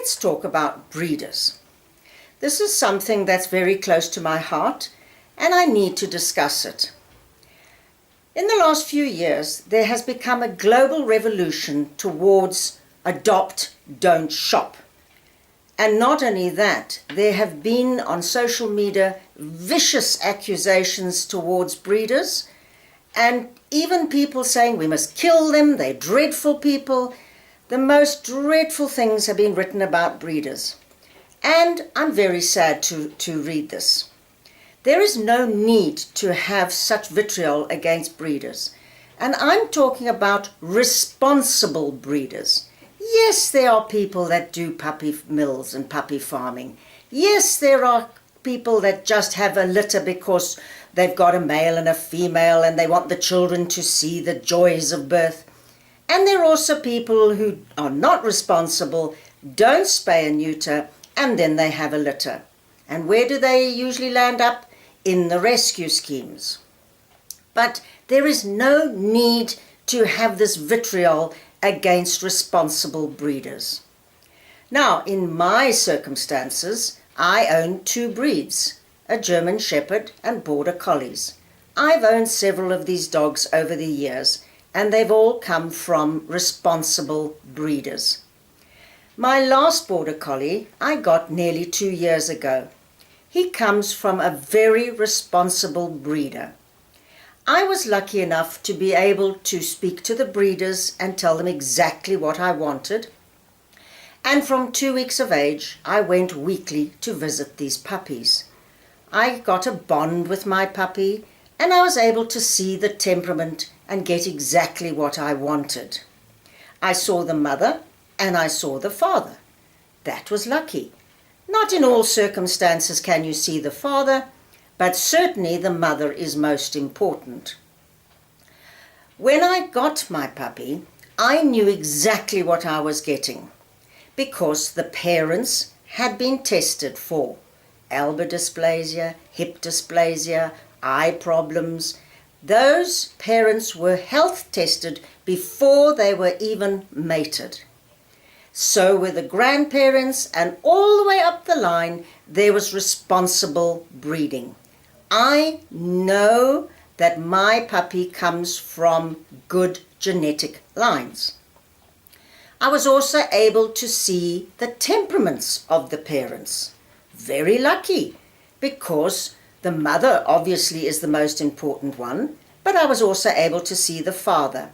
let's talk about breeders. This is something that's very close to my heart, and I need to discuss it. In the last few years, there has become a global revolution towards adopt, don't shop. And not only that, there have been on social media vicious accusations towards breeders, and even people saying we must kill them, they're dreadful people. The most dreadful things have been written about breeders. And I'm very sad to read this. There is no need to have such vitriol against breeders. And I'm talking about responsible breeders. Yes, there are people that do puppy mills and puppy farming. Yes, there are people that just have a litter because they've got a male and a female and they want the children to see the joys of birth. And there are also people who are not responsible, don't spay and neuter, and then they have a litter. And where do they usually land up? In the rescue schemes. But there is no need to have this vitriol against responsible breeders. Now, in my circumstances, I own two breeds, a German Shepherd and Border Collies. I've owned several of these dogs over the years, and they've all come from responsible breeders. My last Border Collie I got nearly 2 years ago. He comes from a very responsible breeder. I was lucky enough to be able to speak to the breeders and tell them exactly what I wanted. And from 2 weeks of age, I went weekly to visit these puppies. I got a bond with my puppy, and I was able to see the temperament and get exactly what I wanted. I saw the mother and I saw the father. That was lucky. Not in all circumstances can you see the father, but certainly the mother is most important. When I got my puppy, I knew exactly what I was getting because the parents had been tested for albodysplasia, hip dysplasia, eye problems. Those parents were health tested before they were even mated. So were the grandparents, and all the way up the line, there was responsible breeding. I know that my puppy comes from good genetic lines. I was also able to see the temperaments of the parents. Very lucky, because the mother obviously is the most important one, but I was also able to see the father.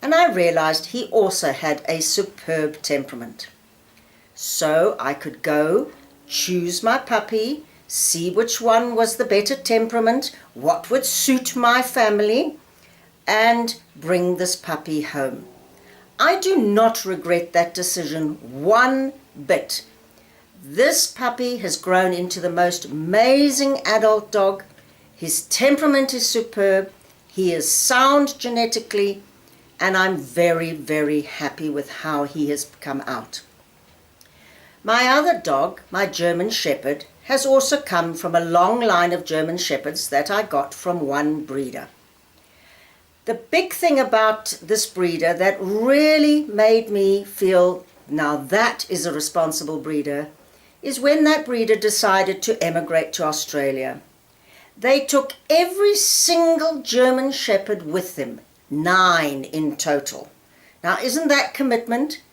And I realized he also had a superb temperament. So I could go, choose my puppy, see which one was the better temperament, what would suit my family, and bring this puppy home. I do not regret that decision one bit. This puppy has grown into the most amazing adult dog. His temperament is superb. He is sound genetically. And I'm very, very happy with how he has come out. My other dog, my German Shepherd, has also come from a long line of German Shepherds that I got from one breeder. The big thing about this breeder that really made me feel, now that is a responsible breeder, is when that breeder decided to emigrate to Australia. They took every single German Shepherd with them. 9 in total. Now, isn't that commitment?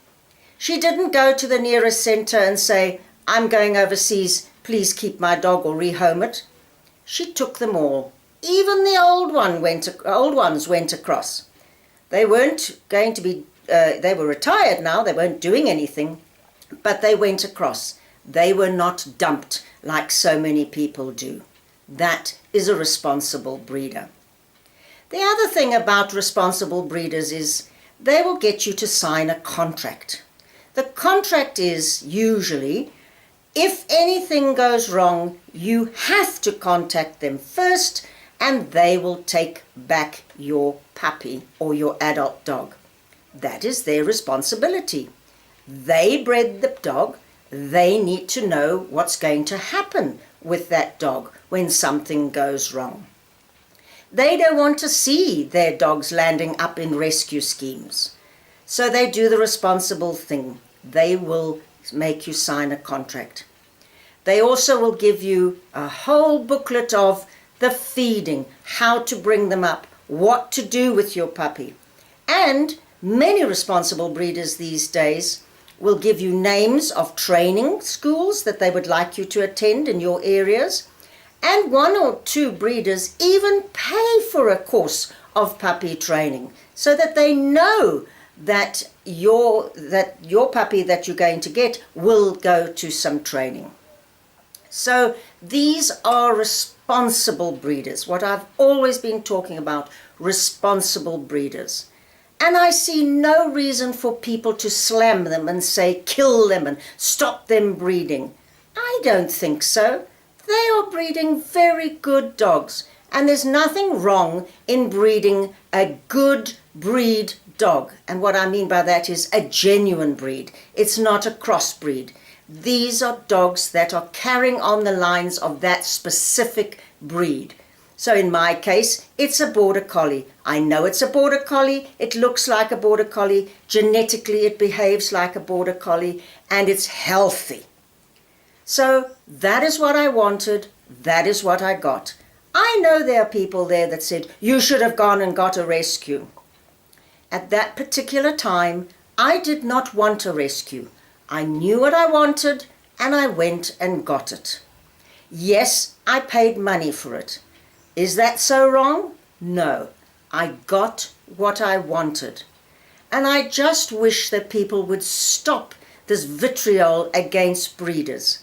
She didn't go to the nearest centre and say, I'm going overseas, please keep my dog or rehome it. She took them all. Even the old ones went across. They weren't going to be, they were retired now, they weren't doing anything, but they went across. They were not dumped like so many people do. That is a responsible breeder. The other thing about responsible breeders is they will get you to sign a contract. The contract is usually, if anything goes wrong, you have to contact them first and they will take back your puppy or your adult dog. That is their responsibility. They bred the dog. They need to know what's going to happen with that dog when something goes wrong. They don't want to see their dogs landing up in rescue schemes. So they do the responsible thing. They will make you sign a contract. They also will give you a whole booklet of the feeding, how to bring them up, what to do with your puppy. And many responsible breeders these days will give you names of training schools that they would like you to attend in your areas. And one or two breeders even pay for a course of puppy training so that they know that your puppy that you're going to get will go to some training. So these are responsible breeders, what I've always been talking about, responsible breeders. And I see no reason for people to slam them and say kill them and stop them breeding. I don't think so. They are breeding very good dogs, and there's nothing wrong in breeding a good breed dog. And what I mean by that is a genuine breed. It's not a crossbreed. These are dogs that are carrying on the lines of that specific breed. So in my case, it's a border collie. I know it's a border collie. It looks like a border collie. Genetically, it behaves like a border collie, and it's healthy. So that is what I wanted. That is what I got. I know there are people there that said, you should have gone and got a rescue. At that particular time, I did not want a rescue. I knew what I wanted, and I went and got it. Yes, I paid money for it. Is that so wrong? No. I got what I wanted. And I just wish that people would stop this vitriol against breeders.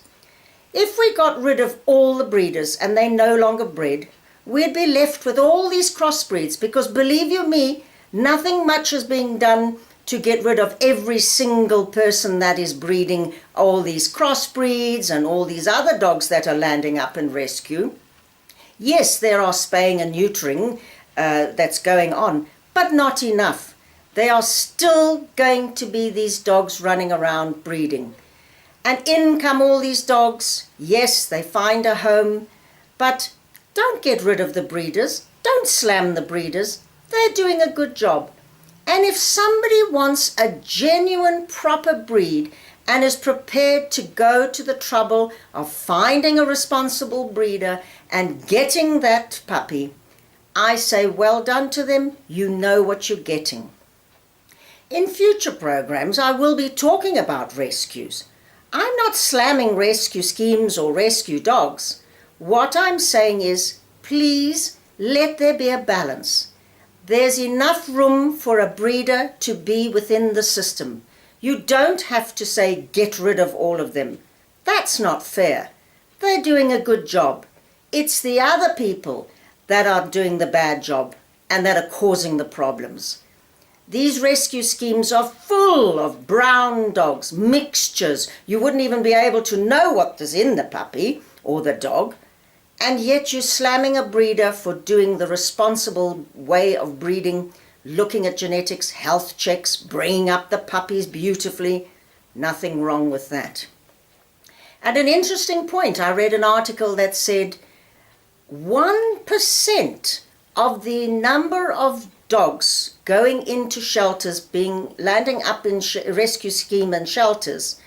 If we got rid of all the breeders and they no longer bred, we'd be left with all these crossbreeds, because believe you me, nothing much is being done to get rid of every single person that is breeding all these crossbreeds and all these other dogs that are landing up in rescue. Yes, there are spaying and neutering that's going on, but not enough. They are still going to be these dogs running around breeding. And in come all these dogs. Yes, they find a home, but don't get rid of the breeders. Don't slam the breeders. They're doing a good job. And if somebody wants a genuine, proper breed and is prepared to go to the trouble of finding a responsible breeder and getting that puppy, I say well done to them. You know what you're getting. In future programs, I will be talking about rescues. I'm not slamming rescue schemes or rescue dogs. What I'm saying is, please let there be a balance. There's enough room for a breeder to be within the system. You don't have to say get rid of all of them. That's not fair. They're doing a good job. It's the other people that are doing the bad job and that are causing the problems. These rescue schemes are full of brown dogs, mixtures. You wouldn't even be able to know what is in the puppy or the dog. And yet you're slamming a breeder for doing the responsible way of breeding, looking at genetics, health checks, bringing up the puppies beautifully. Nothing wrong with that. At an interesting point, I read an article that said 1% of the number of dogs going into shelters, landing up in rescue scheme and shelters,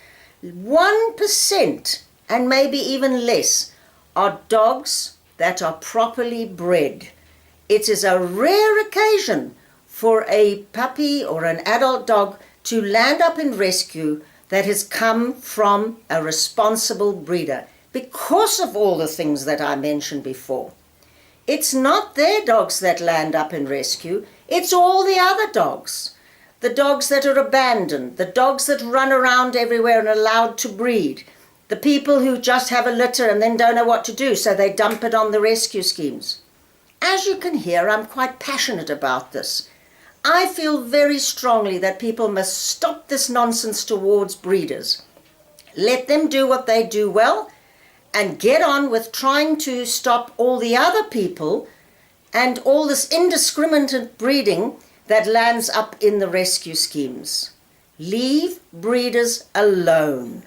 1% and maybe even less are dogs that are properly bred. It is a rare occasion for a puppy or an adult dog to land up in rescue that has come from a responsible breeder, because of all the things that I mentioned before. It's not their dogs that land up in rescue, it's all the other dogs. The dogs that are abandoned, the dogs that run around everywhere and are allowed to breed, the people who just have a litter and then don't know what to do, so they dump it on the rescue schemes. As you can hear, I'm quite passionate about this. I feel very strongly that people must stop this nonsense towards breeders. Let them do what they do well and get on with trying to stop all the other people and all this indiscriminate breeding that lands up in the rescue schemes. Leave breeders alone.